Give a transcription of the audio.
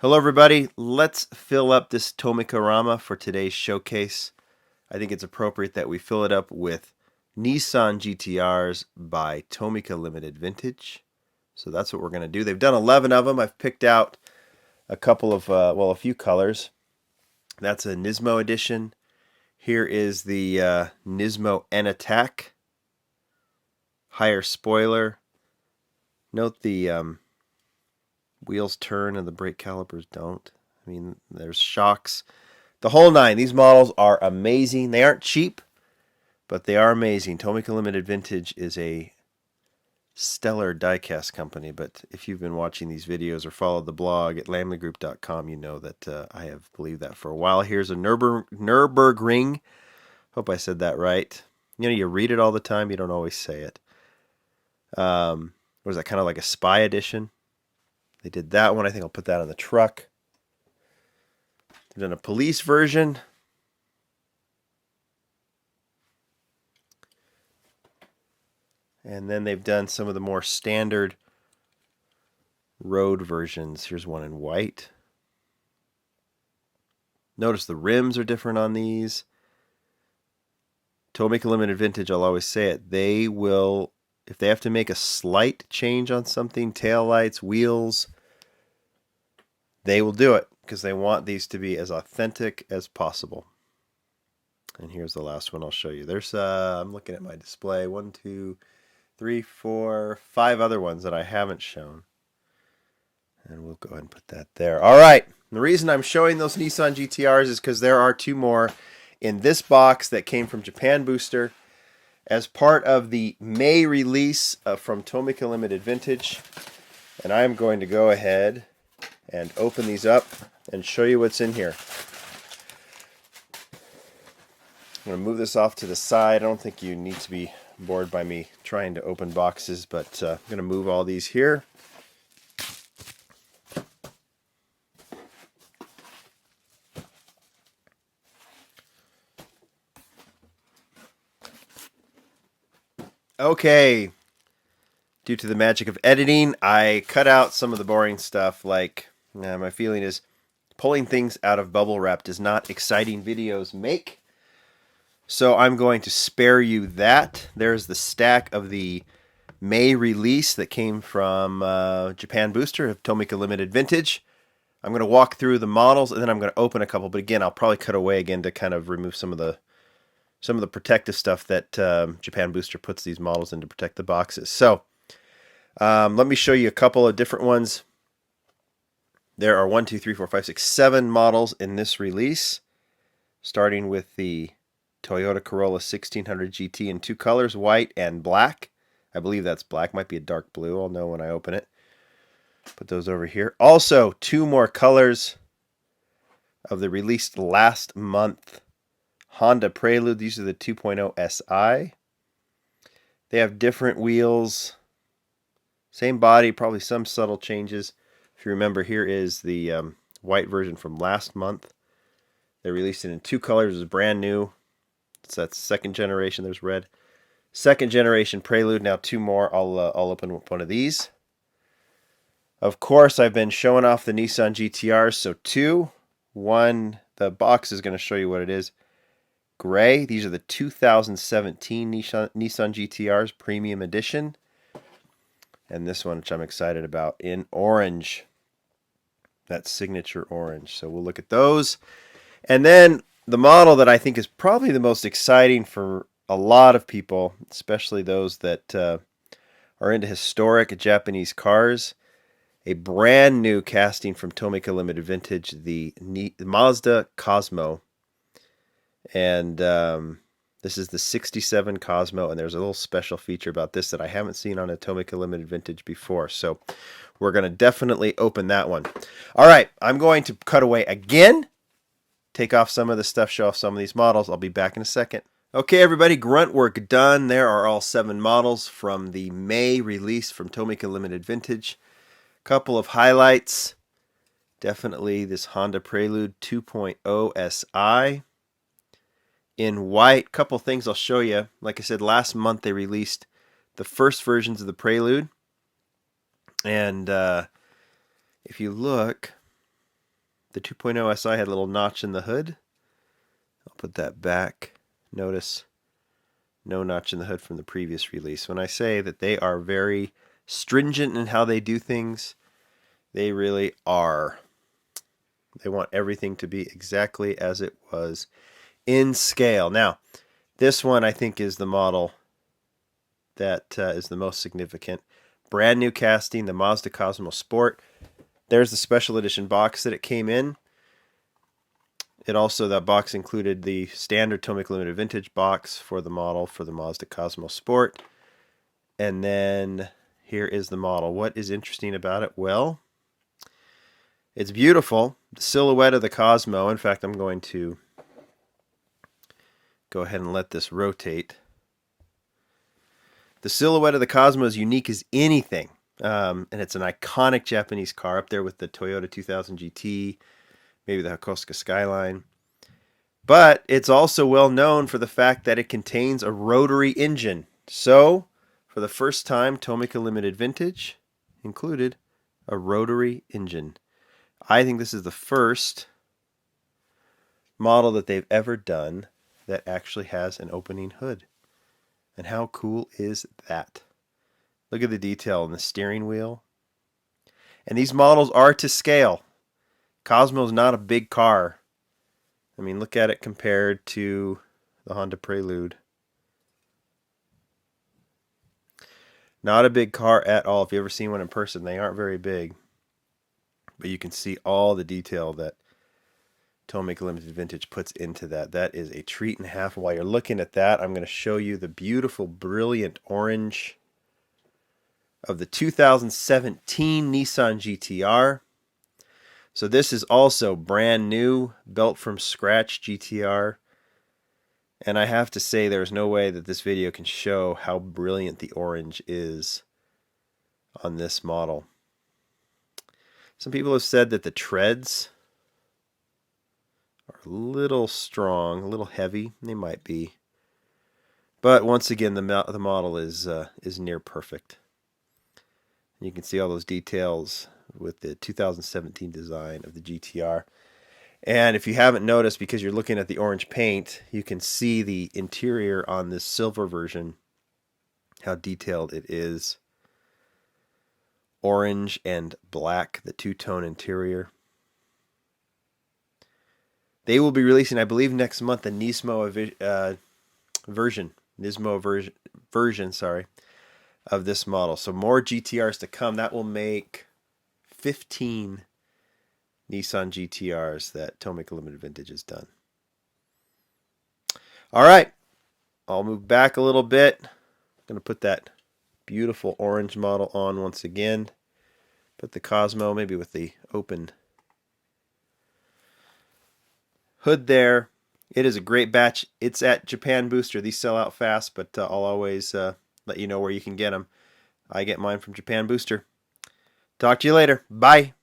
Hello everybody, let's fill up this Tomica for today's showcase. I think it's appropriate that we fill it up with Nissan GTRs by Tomica Limited Vintage. So that's what we're going to do. They've done 11 of them. I've picked out a couple of, a few colors. That's a Nismo edition. Here is the Nismo N-Attack. Higher spoiler. Note the wheels turn and the brake calipers don't. I mean, there's shocks. The whole nine. These models are amazing. They aren't cheap, but they are amazing. Tomica Limited Vintage is a stellar diecast company, but if you've been watching these videos or followed the blog at lamleygroup.com, you know that I have believed that for a while. Here's a Nürburgring. Hope I said that right. You know, you read it all the time. You don't always say it. What is that, kind of like a spy edition? They did that one. I think I'll put that on the truck. They've done a police version. And then they've done some of the more standard road versions. Here's one in white. Notice the rims are different on these. Tomica Limited Vintage, I'll always say it, they will, if they have to make a slight change on something, taillights, wheels, they will do it because they want these to be as authentic as possible. And here's the last one I'll show you. There's, I'm looking at my display, 1, 2, 3, 4, 5 other ones that I haven't shown. And we'll go ahead and put that there. All right. The reason I'm showing those Nissan GTRs is because there are 2 more in this box that came from Japan Booster as part of the May release from Tomica Limited Vintage. And I'm going to go ahead and open these up and show you what's in here. I'm going to move this off to the side. I don't think you need to be bored by me trying to open boxes, but I'm going to move all these here. Okay, due to the magic of editing, I cut out some of the boring stuff, like my feeling is pulling things out of bubble wrap does not exciting videos make. So I'm going to spare you that. There's the stack of the May release that came from Japan Booster of Tomica Limited Vintage. I'm going to walk through the models and then I'm going to open a couple, but again, I'll probably cut away again to kind of remove some of the protective stuff that Japan Booster puts these models in to protect the boxes. So let me show you a couple of different ones. There are 1, 2, 3, 4, 5, 6, 7 models in this release, starting with the Toyota Corolla 1600 GT in 2 colors, white and black. I believe that's black. Might be a dark blue. I'll know when I open it. Put those over here. Also, 2 more colors of the released last month Honda Prelude. These are the 2.0 SI. They have different wheels. Same body, probably some subtle changes. If you remember, here is the white version from last month. They released it in 2 colors. It's brand new. So that's second generation. There's red. Second generation Prelude. Now 2 more. I'll open one of these. Of course, I've been showing off the Nissan GTRs. So 2. 1, the box is going to show you what it is. Gray. These are the 2017 Nissan GTRs Premium Edition. And this one, which I'm excited about, in orange. That signature orange. So we'll look at those. And then the model that I think is probably the most exciting for a lot of people, especially those that are into historic Japanese cars, a brand new casting from Tomica Limited Vintage, the Mazda Cosmo. And this is the 67 Cosmo, and there's a little special feature about this that I haven't seen on a Tomica Limited Vintage before. So we're going to definitely open that one. All right, I'm going to cut away again, take off some of the stuff, show off some of these models. I'll be back in a second. Okay, everybody, grunt work done. There are all 7 models from the May release from Tomica Limited Vintage. Couple of highlights. Definitely this Honda Prelude 2.0 SI. In white, couple things I'll show you. Like I said, last month they released the first versions of the Prelude. And if you look, The 2.0 SI had a little notch in the hood. I'll put that back. Notice no notch in the hood from the previous release. When I say that they are very stringent in how they do things, they really are. They want everything to be exactly as it was in scale. Now, this one I think is the model that is the most significant. Brand new casting, the Mazda Cosmo Sport. There's the special edition box that it came in. That box included the standard Tomica Limited Vintage box for the model for the Mazda Cosmo Sport. And then here is the model. What is interesting about it? Well, it's beautiful. The silhouette of the Cosmo. In fact, I'm going to go ahead and let this rotate. The silhouette of the Cosmo is unique as anything. And it's an iconic Japanese car up there with the Toyota 2000 GT, maybe the Hakosuka Skyline. But it's also well known for the fact that it contains a rotary engine. So, for the first time, Tomica Limited Vintage included a rotary engine. I think this is the first model that they've ever done that actually has an opening hood. And how cool is that? Look at the detail in the steering wheel. And these models are to scale. Cosmo's not a big car. I mean, look at it compared to the Honda Prelude. Not a big car at all. If you've ever seen one in person, they aren't very big. But you can see all the detail that Tomica Limited Vintage puts into that. That is a treat and a half. While you're looking at that, I'm going to show you the beautiful, brilliant orange of the 2017 Nissan Gtr. So this is also brand new, built from scratch GTR. And I have to say there's no way that this video can show how brilliant the orange is on this model. Some people have said that the treads are a little strong, a little heavy. They might be. But once again, the model is near perfect. You can see all those details with the 2017 design of the GTR. And if you haven't noticed, because you're looking at the orange paint, you can see the interior on this silver version, how detailed it is. Orange and black, the two-tone interior. They will be releasing, I believe, next month a Nismo version, of this model. So more GTRs to come. That will make 15 Nissan GTRs that Tomica Limited Vintage has done. All right, I'll move back a little bit. I'm going to put that beautiful orange model on once again. Put the Cosmo maybe with the open hood there. It is a great batch. It's at Japan Booster. These sell out fast, but I'll always let you know where you can get them. I get mine from Japan Booster. Talk to you later. Bye.